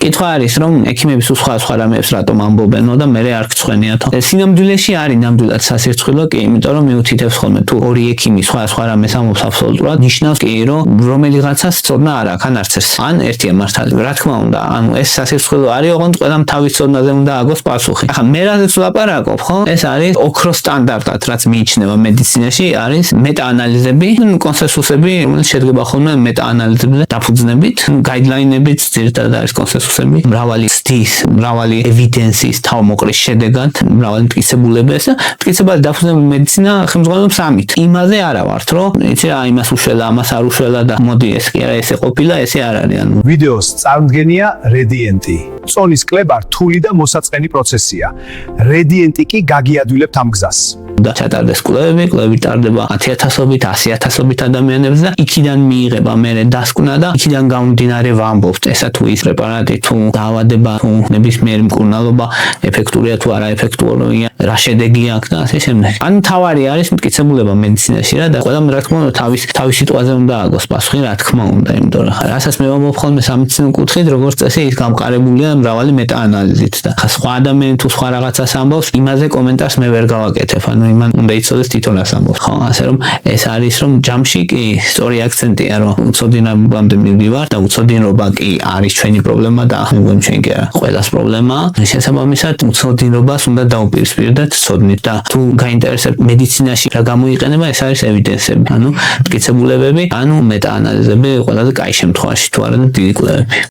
კითხვა არის, რომ ექიმები სხვა რამეებს რატომ ამბობენო და მე არ გწვენიათო. სინამდვილეში არის ნამდვილად სასირცხვილო კი, იმიტომ რომ მიუთითებს ხოლმე თუ ორი ექიმი სხვა რამეს ამბობს აბსოლუტურად, ნიშნავს კი, რომ რომელიღაცას ცოდნა არ აქვს, ან არც ეს. ან ერთია მართალი. რა თქმა უნდა, ანუ ეს სასირცხვილო არის, ოღონდ ყველამ თავის ცოდნაზე უნდა აგოს პასუხი. ახლა მე რაზეც ვლაპარაკობ, ხო? ეს არის ოქროს სტანდარტად, რაც მიიჩნევა მედიცინაში, არის მეტაანალიზები, კონსენსუსები, რომელიც შედგება ხოლმე მეტაანალიზებზე დაფუძნებით, გაიდლაინებით, ძირითადად არის კონსენსუსები, მრავალი ცდის, მრავალი ევიდენსის თავმოყრის შედეგად, მრავალი მტკიცებულების და მტკიცებაზე დაფუძნებული მედიცინა ხელმძღვანელობს ამით. იმაზე არა ვართ, რომ იცი რა, იმას უშველა, ამას არ უშველა და მოდი ეს კი არა, ესე ყოფილა, ესე არ არის. ანუ ვიდეოს წარმდგენია რედიენტი. წონის კლება რთული და მოსაწყენი პროცესია. რედიენტი კი გაგიადვილებთ ამ გზას. და ჩატარდეს კვლევები ტარდება 10,000-ობით, 100,000-ობით ადამიანებს და იქიდან მიიღება მერე დასკვნა და იქიდან გამომდინარე ვამბობთ, ესა თუ ის პრეპარატი თუ დაავადება თუ ნებისმიერი მკურნალობა ეფექტურია თუ არა ეფექტურია, რა შედეგი აქვს და ასე შემდეგ. ანუ თავარი არის მტკიცებულება მედიცინაში რა და ყველამ რა თქმა უნდა თავის სიტუაციაზე უნდა აგოს პასუხი, რა თქმა უნდა, იმიტომ რომ რასაც მე ვამბობ ხოლმე სამედიცინო კუთხით, როგორც წესი ის გამყარებულია მრავალი მეტაანალიზით და სხვა ადამიანი თუ სხვა რაღაცას ამბობს, იმაზე კომენტარს მე ვერ გავაკეთებ, ანუ იმან უნდა იცოდეს თვითონ რას ამბობს, ხო? ასე რომ ეს არის რომ ჯამში კი სწორი აქცენტია, რომ უცოდინობამდე მივდივარ და უცოდინობა კი არის ჩვენი პრობლემა და მეგონი ჩვენ კი არა ყველას პრობლემაა. შესაბამისად უცოდინობას უნდა დაუპირისპირდეთ ცოდნით და თუ გაინტერესებთ მედიცინაში რა გამოიყენება, ეს არის ევიდენსები, ანუ მტკიცებულებები, ანუ მეტაანალიზები ყველაზე კაი შემთხვევაში თუ არა დიდი კვლევები.